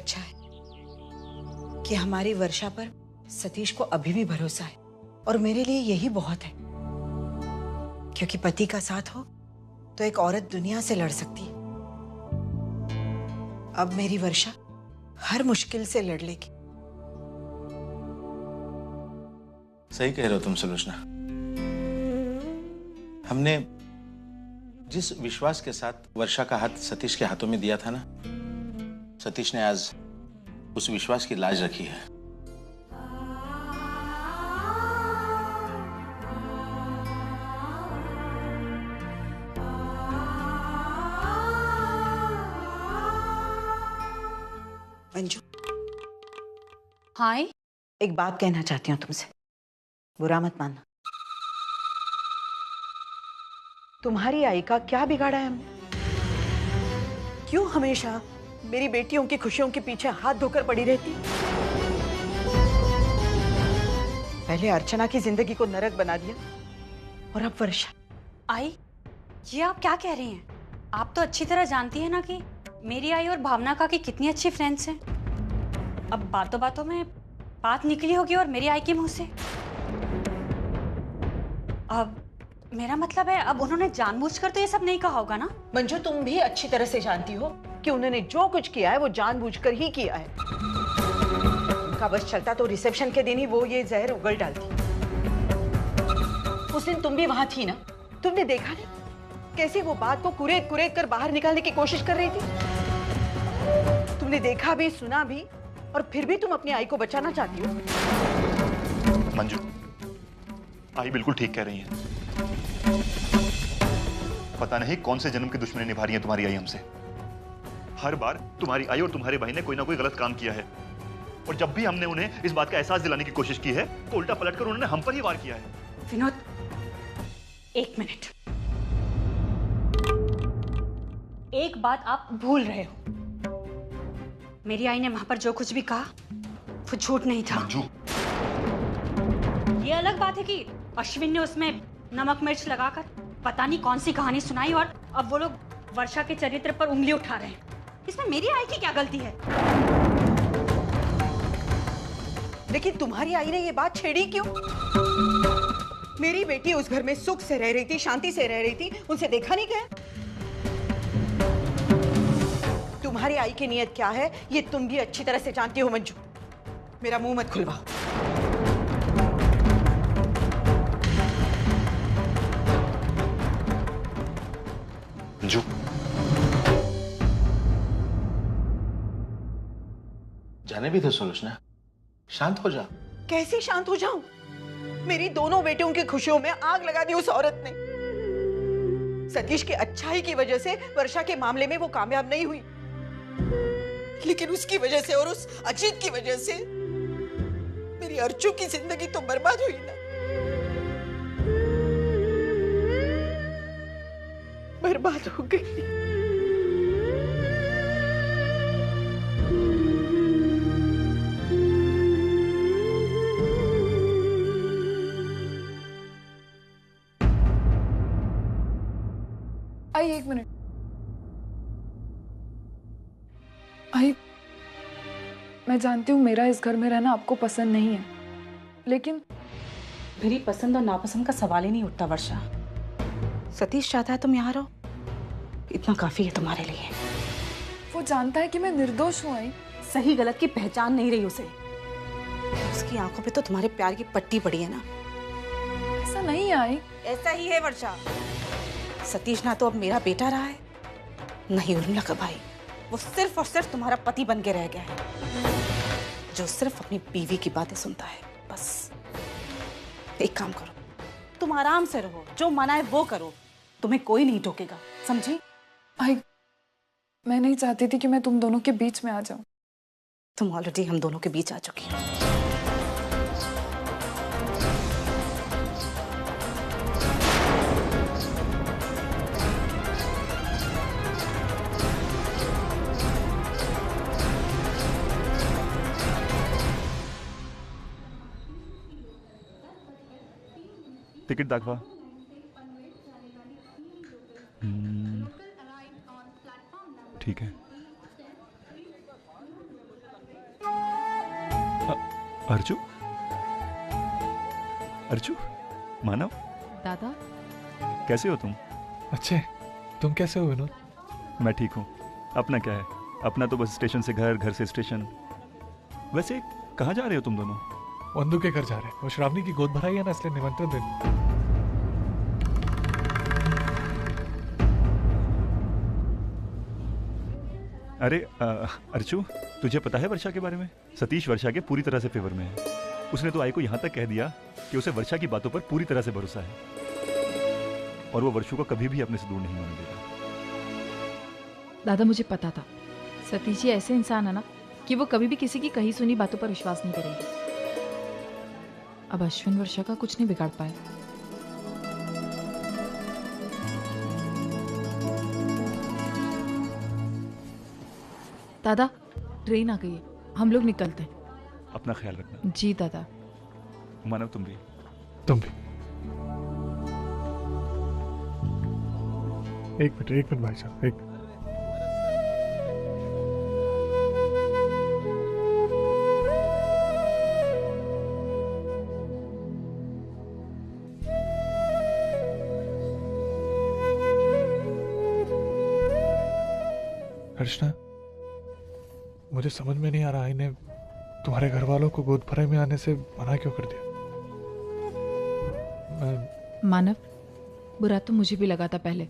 अच्छा है कि हमारी वर्षा पर सतीश को अभी भी भरोसा है, और मेरे लिए यही बहुत है, क्योंकि पति का साथ हो तो एक औरत दुनिया से लड़ सकती है। अब मेरी वर्षा हर मुश्किल से लड़ लेगी। सही कह रहे हो तुम सुलोचना। हमने जिस विश्वास के साथ वर्षा का हाथ सतीश के हाथों में दिया था ना, सतीश ने आज उस विश्वास की लाज रखी है। मंजू, हाय। एक बात कहना चाहती हूँ तुमसे, बुरा मत मानना। तुम्हारी आई का क्या बिगाड़ा है हमने? क्यों हमेशा मेरी बेटियों की खुशियों के पीछे हाथ धोकर पड़ी रहती? पहले अर्चना की जिंदगी को नरक बना दिया, और अब वर्षा। आई, ये आप क्या कह रही हैं? आप तो अच्छी तरह जानती हैं ना कि मेरी आई और भावना का की कितनी अच्छी फ्रेंड्स हैं। अब बातों बातों में बात निकली होगी और मेरी आई के मुंह से। अब मेरा मतलब है, अब उन्होंने जानबूझकर तो ये सब नहीं कहा होगा ना? मंजू, तुम भी अच्छी तरह से जानती हो कि उन्होंने जो कुछ किया है वो जानबूझकर ही किया है। उनका बस चलता तो रिसेप्शन के दिन ही वो ये जहर उगल डालती। उस दिन तुम भी वहां थी ना, तुमने देखा नहीं कैसे वो बात को कुरेद कुरेद कर बाहर निकालने की कोशिश कर रही थी? तुमने देखा भी, सुना भी, और फिर भी तुम अपनी आई को बचाना चाहती हो। मंजू, आई बिल्कुल ठीक कह रही है। पता नहीं कौन से जन्म की दुश्मनी निभा रही है तुम्हारी आई हमसे। हर बार तुम्हारी आई और तुम्हारे भाई ने कोई ना कोई गलत काम किया है, और जब भी हमने उन्हें इस बात का एहसास दिलाने की कोशिश की है तो उल्टा पलटकर उन्होंने हम पर ही वार किया है। विनोद, एक मिनट। एक बात आप भूल रहे हो, मेरी आई ने वहां पर जो कुछ भी कहा वो झूठ नहीं था। मंजू, ये अलग बात है कि अश्विन ने उसमें नमक मिर्च लगाकर पता नहीं कौन सी कहानी सुनाई, और अब वो लोग वर्षा के चरित्र पर उंगली उठा रहे हैं। इसमें मेरी आई की क्या गलती है? लेकिन तुम्हारी आई ने ये बात छेड़ी क्यों? मेरी बेटी उस घर में सुख से रह रही थी, शांति से रह रही थी, उनसे देखा नहीं गया? तुम्हारी आई की नीयत क्या है ये तुम भी अच्छी तरह से जानती हो मंजू। मेरा मुंह मत खुलवाओ। मंजू, जाने भी तो सुलोचना, शांत हो जा। कैसे शांत हो जाऊं? मेरी दोनों बेटियों की खुशियों में आग लगा दी उस औरत ने। सतीश की अच्छाई की वजह से वर्षा के मामले में वो कामयाब नहीं हुई, लेकिन उसकी वजह से और उस अजीत की वजह से मेरी अर्चू की जिंदगी तो बर्बाद हुई ना। बर्बाद हो गई। आई, एक मिनट। आई, मैं जानती हूँ मेरा इस घर में रहना आपको पसंद नहीं है, लेकिन मेरी पसंद और नापसंद का सवाल ही नहीं उठता वर्षा। सतीश चाहता है तुम यहाँ रहो, इतना काफी है तुम्हारे लिए। वो जानता है कि मैं निर्दोष हूँ। आई, सही गलत की पहचान नहीं रही उसे। उसकी आंखों पे तो तुम्हारे प्यार की पट्टी पड़ी है ना। ऐसा नहीं है आई। ऐसा ही है वर्षा। सतीश ना तो अब मेरा बेटा रहा है, नहीं उर्मिला का भाई। वो सिर्फ और सिर्फ तुम्हारा पति बन के रह गया है, जो सिर्फ अपनी बीवी की बातें सुनता है। बस एक काम करो, तुम आराम से रहो, जो मना है वो करो, तुम्हें कोई नहीं टोकेगा, समझी? आई, मैं नहीं चाहती थी कि मैं तुम दोनों के बीच में आ जाऊं। तुम ऑलरेडी हम दोनों के बीच आ चुकी हो। तिकीट दाखवा। ठीक है। अर्चू, अर्चू, मानव, दादा, कैसे हो तुम? अच्छे, तुम कैसे हो विनोद? मैं ठीक हूँ। अपना क्या है? अपना तो बस स्टेशन से घर, घर से स्टेशन। वैसे कहाँ जा रहे हो तुम दोनों? वंदू के घर जा रहे हैं। वो श्रावणी की गोद भराई है ना, इसलिए निमंत्रण देने। अरे अर्चू, तुझे पता है वर्षा के बारे में? सतीश वर्षा के पूरी तरह से फेवर में है। उसने तो आई को यहाँ तक कह दिया कि उसे वर्षा की बातों पर पूरी तरह से भरोसा है और वो वर्षू को कभी भी अपने से दूर नहीं होने देगा। दादा मुझे पता था सतीश जी ऐसे इंसान है ना कि वो कभी भी किसी की कही सुनी बातों पर विश्वास नहीं करेंगे। अब अश्विन वर्षा का कुछ नहीं बिगाड़ पाए। दादा ट्रेन आ गई है, हम लोग निकलते हैं। अपना ख्याल रखना। जी दादा। मानव तुम भी। तुम भी। एक मिनट भाई साहब, एक। अर्चना, मुझे समझ में नहीं आ रहा इन्हें तुम्हारे घर वालों को गोद भराई में आने से मना क्यों कर दिया? मानव, बुरा तो मुझे भी लगा था पहले,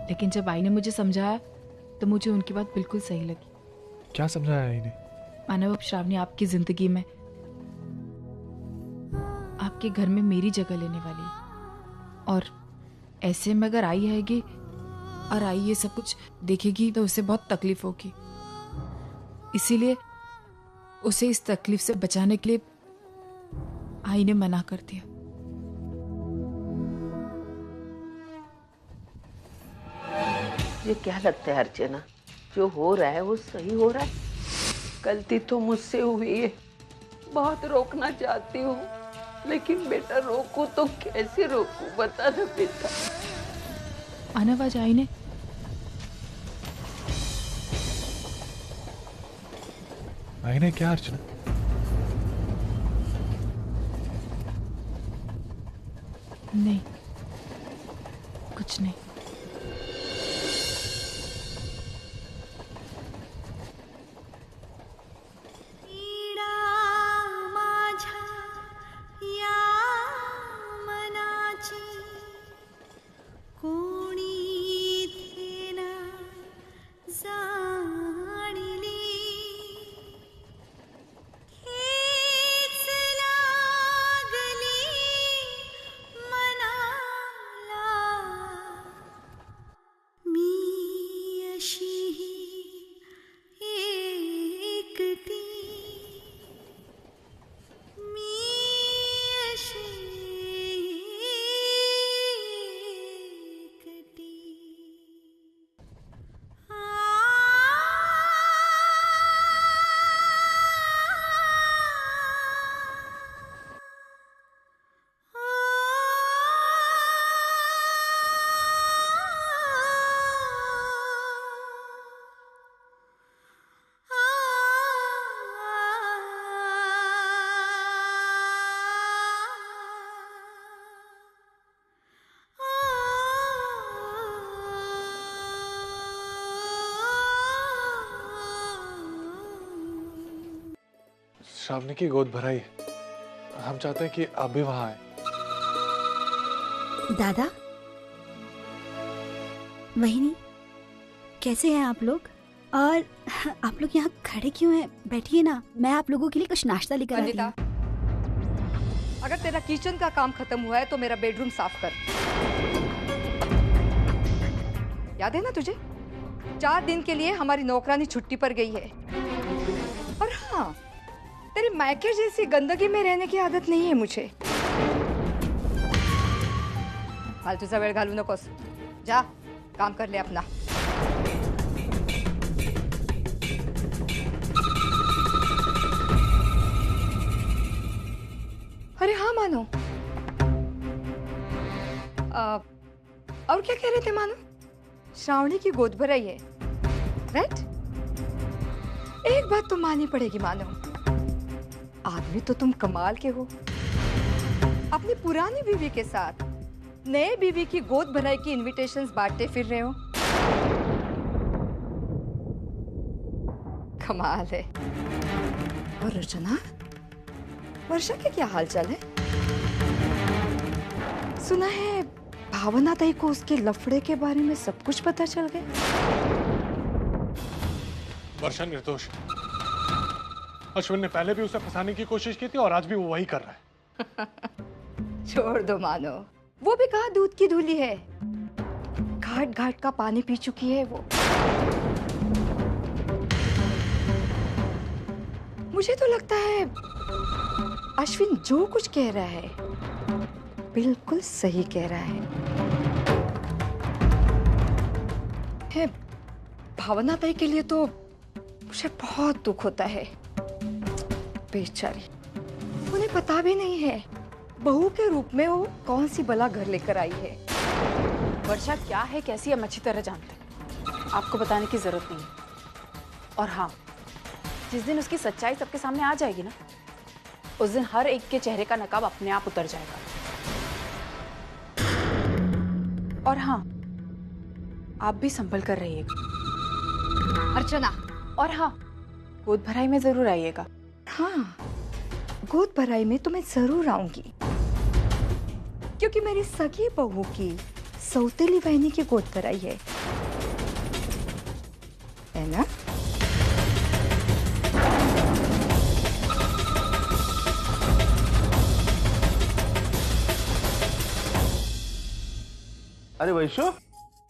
लेकिन जब आई ने मुझे समझाया तो मुझे उनकी बात बिल्कुल सही लगी। क्या समझाया इन्हें? मानव, अब श्रावणी आपकी जिंदगी में, आपके घर में मेरी जगह लेने वाली है और ऐसे में अगर आई आएगी और आई ये सब कुछ देखेगी तो उसे बहुत तकलीफ होगी। इसीलिए उसे इस तकलीफ से बचाने के लिए आई ने मना कर दिया। ये क्या लगता है अर्चना, जो हो रहा है वो सही हो रहा है? गलती तो मुझसे हुई है, बहुत रोकना चाहती हूँ, लेकिन बेटा रोकूं तो कैसे रोकूं, बता ना बेटा। आवाज आई ने। आई ने क्या अर्चना? नहीं, कुछ नहीं। श्रावणी की गोद भराई है, हम चाहते हैं कि आप भी वहां आए। दादा, मोहिनी, कैसे हैं आप लोग? और आप लोग यहाँ खड़े क्यों हैं? बैठिए ना, मैं आप लोगों के लिए कुछ नाश्ता लेकर आती हूँ। अगर तेरा किचन का काम खत्म हुआ है तो मेरा बेडरूम साफ कर। याद है ना तुझे, 4 दिन के लिए हमारी नौकरानी छुट्टी पर गई है। और हाँ, तेरी मायके जैसी गंदगी में रहने की आदत नहीं है मुझे। फालतूचा वेळ घालू नकोस, जा काम कर ले अपना। अरे हाँ मानो, और क्या कह रहे थे मानो? श्रावणी की गोद भराई है, राइट? एक बात तो माननी पड़ेगी मानो, आदमी तो तुम कमाल के हो, अपनी पुरानी बीवी के साथ नए बीवी की गोद भराई की इनविटेशंस बांटते फिर रहे हो। कमाल है। और रचना, वर्षा के क्या हालचाल है? सुना है भावना ताई को उसके लफड़े के बारे में सब कुछ पता चल गया। वर्षा निर्दोष। अश्विन ने पहले भी उसे फंसाने की कोशिश की थी और आज भी वो वही कर रहा है। छोड़ दो मानो, वो भी कहा दूध की धूली है। घाट घाट का पानी पी चुकी है वो। मुझे तो लगता है अश्विन जो कुछ कह रहा है बिल्कुल सही कह रहा है। भावना ताई के लिए तो मुझे बहुत दुख होता है। बेचारी, उन्हें पता भी नहीं है बहू के रूप में वो कौन सी बला घर लेकर आई है। वर्षा क्या है कैसी हम अच्छी तरह जानते हैं, आपको बताने की जरूरत नहीं है। और हाँ, जिस दिन उसकी सच्चाई सबके सामने आ जाएगी ना, उस दिन हर एक के चेहरे का नकाब अपने आप उतर जाएगा। और हाँ, आप भी संभल कर रहिएगा अर्चना। और हाँ, गोद भराई में जरूर आइएगा। हाँ, गोद भराई में तो मैं जरूर आऊंगी, क्योंकि मेरी सगी बहू की सौतेली बहनी की गोद भराई है ना? अरे वैशु,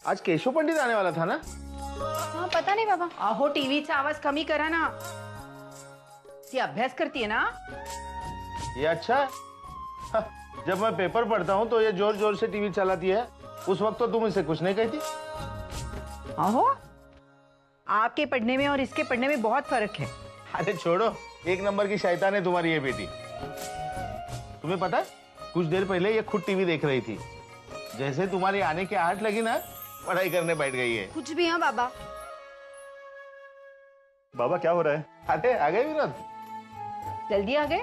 आज केशव पंडित आने वाला था ना? हाँ, पता नहीं बाबा। आहो, टीव्हीचा आवाज कमी करा ना, ती अभ्यास करती है ना। ये अच्छा है। हाँ, जब मैं पेपर पढ़ता हूँ तो ये जोर जोर से टीवी चलाती है, उस वक्त तो तुम इसे कुछ नहीं कहती। आहो, आपके पढ़ने में और इसके पढ़ने में बहुत फर्क है। अरे छोड़ो, एक नंबर की शैतान है तुम्हारी ये बेटी। तुम्हें पता है, कुछ देर पहले ये खुद टीवी देख रही थी, जैसे तुम्हारी आने की आहट लगी ना, पढ़ाई करने बैठ गई है। कुछ भी। हाँ बाबा। बाबा क्या हो रहा है? अरे आ गए विनोद? जल्दी आ गए?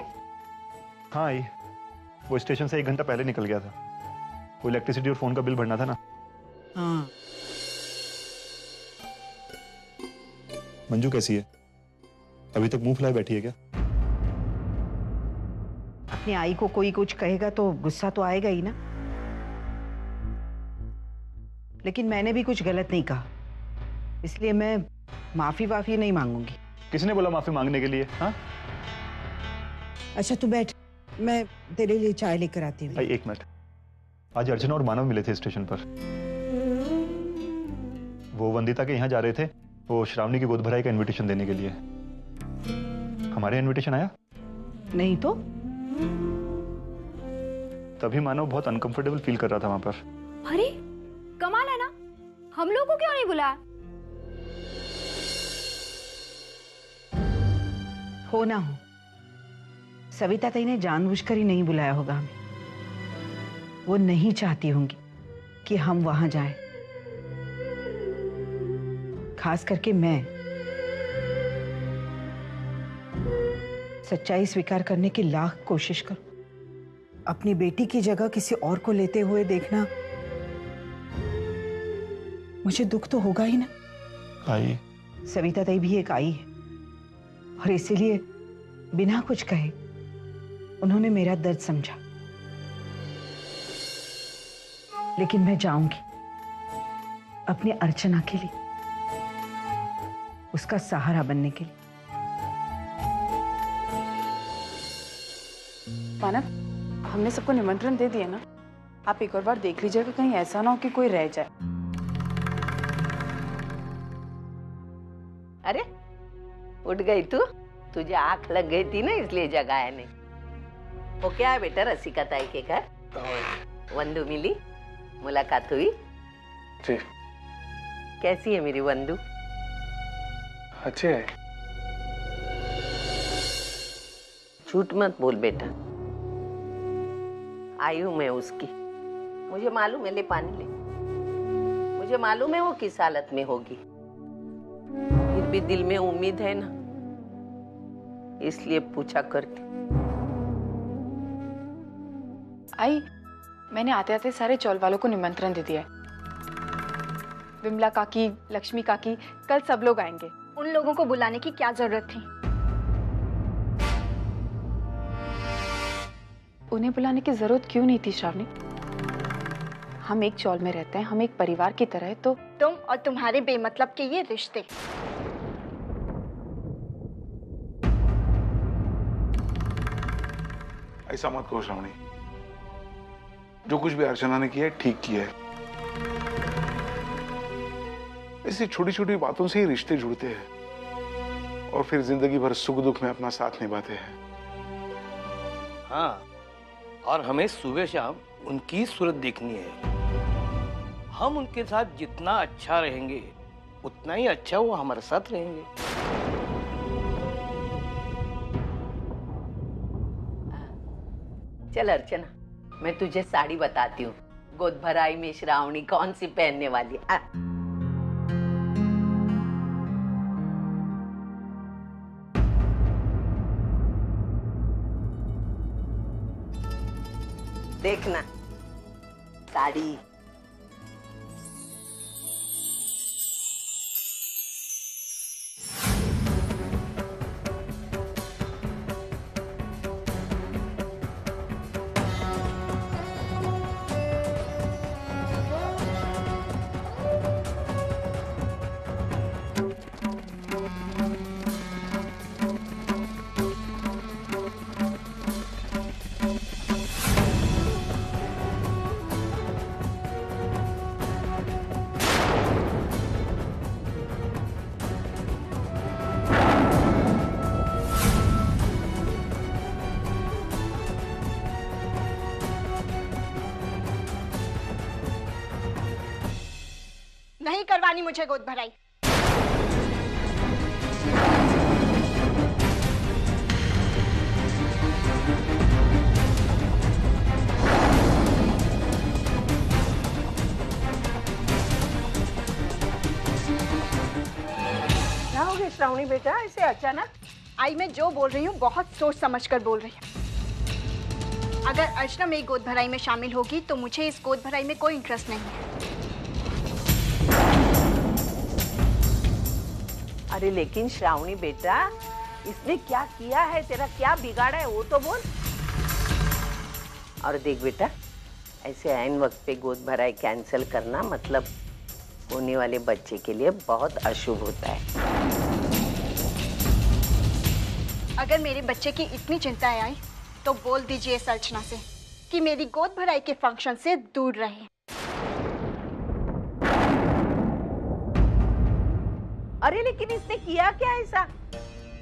हाँ आई, वो स्टेशन से 1 घंटा पहले निकल गया था। वो इलेक्ट्रिसिटी और फोन का बिल भरना था ना। हाँ। मंजू कैसी है? अभी तक मुंह फुलाए बैठी है क्या? अपनी आई को कोई कुछ कहेगा तो गुस्सा तो आएगा ही ना। लेकिन मैंने भी कुछ गलत नहीं कहा, इसलिए मैं माफी वाफी नहीं मांगूंगी। किसने बोला माफी मांगने के लिए? हाँ, अच्छा तू बैठ, मैं तेरे लिए चाय लेकर आती हूँ। 1 मिनट। आज अर्चना और मानव मिले थे स्टेशन पर। वो वंदिता के यहाँ जा रहे थे, वो श्रावणी की गोद भराई का इनविटेशन देने के लिए। हमारे इनविटेशन आया नहीं तो? तभी मानव बहुत अनकंफर्टेबल फील कर रहा था वहां पर। अरे कमाल है ना, हम लोग को क्यों नहीं बुलाया? हो ना हो, सविता ताई ने जानबूझकर ही नहीं बुलाया होगा हमें। वो नहीं चाहती होंगी कि हम वहां जाएं। खास करके मैं सच्चाई स्वीकार करने की लाख कोशिश करूं, अपनी बेटी की जगह किसी और को लेते हुए देखना, मुझे दुख तो होगा ही ना। आई, सविता ताई भी एक आई है और इसीलिए बिना कुछ कहे उन्होंने मेरा दर्द समझा। लेकिन मैं जाऊंगी अपनी अर्चना के लिए, उसका सहारा बनने के लिए। मानव, हमने सबको निमंत्रण दे दिया ना, आप एक और बार देख लीजिएगा, कहीं ऐसा ना हो कि कोई रह जाए। अरे उठ गई तू? तुझे आंख लग गई थी ना, इसलिए जगाया नहीं। वो क्या है बेटा, रसिका ताई के घर वंदू मिली, मुलाकात हुई? जी। कैसी है मेरी वंदू? अच्छे है। झूठ मत बोल बेटा, आई हूं मैं उसकी। मुझे मालूम है, ले पानी ले। मुझे मालूम है वो किस हालत में होगी, फिर भी दिल में उम्मीद है ना, इसलिए पूछा करती। आई, मैंने आते आते सारे चौल वालों को निमंत्रण दे दिया है। विमला काकी, लक्ष्मी काकी, कल सब लोग आएंगे। उन लोगों को बुलाने की क्या जरूरत थी? उन्हें बुलाने की जरूरत क्यों नहीं थी श्रावणी? हम एक चौल में रहते हैं, हम एक परिवार की तरह। तो तुम और तुम्हारे बेमतलब के ये रिश्ते। ऐसा मत कहो श्रावणी, जो कुछ भी अर्चना ने किया है ठीक किया है। ऐसी छोटी छोटी बातों से ही रिश्ते जुड़ते हैं और फिर जिंदगी भर सुख दुख में अपना साथ निभाते हैं। हाँ, और हमें सुबह शाम उनकी सूरत देखनी है। हम उनके साथ जितना अच्छा रहेंगे उतना ही अच्छा वो हमारे साथ रहेंगे। चल अर्चना, मैं तुझे साड़ी बताती हूँ। गोद भराई में श्रावणी कौन सी पहनने वाली है। देखना साड़ी। नहीं करवानी मुझे गोद भराई। क्या हो गया श्रावणी बेटा, ऐसे अचानक? आई मैं जो बोल रही हूँ बहुत सोच समझ कर बोल रही हूँ। अगर अर्चना मेरी गोद भराई में शामिल होगी तो मुझे इस गोद भराई में कोई इंटरेस्ट नहीं है। अरे लेकिन श्रावणी बेटा, इसने क्या किया है, तेरा क्या बिगाड़ा है वो तो बोल। और देख बेटा, ऐसे ऐन वक्त पे गोद भराई कैंसिल करना मतलब होने वाले बच्चे के लिए बहुत अशुभ होता है। अगर मेरे बच्चे की इतनी चिंता आई तो बोल दीजिए इस अर्चना से कि मेरी गोद भराई के फंक्शन से दूर रहे। अरे लेकिन इसने किया क्या ऐसा?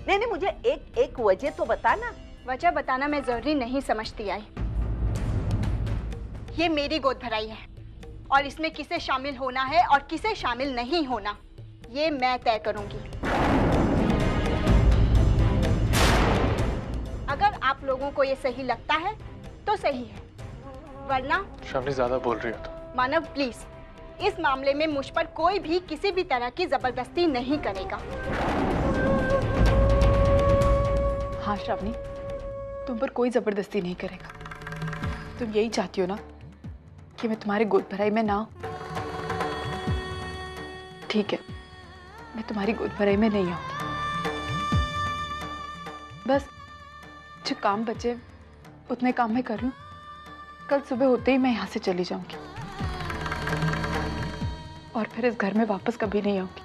नहीं, मुझे एक वजह तो बता ना। वजह बताना मैं जरूरी नहीं समझती आई। ये मेरी गोद भराई है और इसमें किसे शामिल होना है और किसे शामिल नहीं होना ये मैं तय करूंगी। अगर आप लोगों को ये सही लगता है तो सही है, वरना श्रावणी ज्यादा बोल रही हो तो। मानव प्लीज, इस मामले में मुझ पर कोई भी किसी भी तरह की जबरदस्ती नहीं करेगा। हाँ श्रावणी, तुम पर कोई जबरदस्ती नहीं करेगा। तुम यही चाहती हो ना कि मैं तुम्हारे गोद भराई में ना आऊं? ठीक है, मैं तुम्हारी गोद भराई में नहीं आऊंगी। बस जो काम बचे उतने काम मैं कर लूं। कल सुबह होते ही मैं यहाँ से चली जाऊंगी और फिर इस घर में वापस कभी नहीं आऊंगी।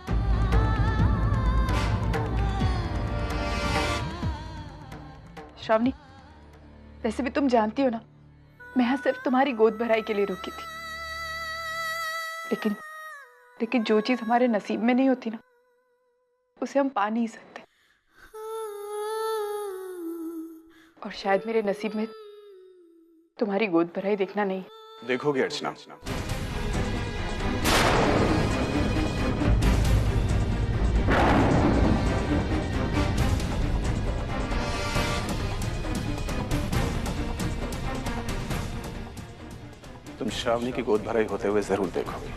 श्रावणी, वैसे भी तुम जानती हो ना, मैं यहाँ सिर्फ तुम्हारी गोद भराई के लिए रुकी थी। लेकिन जो चीज हमारे नसीब में नहीं होती ना, उसे हम पा नहीं सकते। और शायद मेरे नसीब में तुम्हारी गोद भराई देखना नहीं। देखोगे अर्चना, तुम श्रावणी की गोद भराई होते हुए जरूर देखोगे।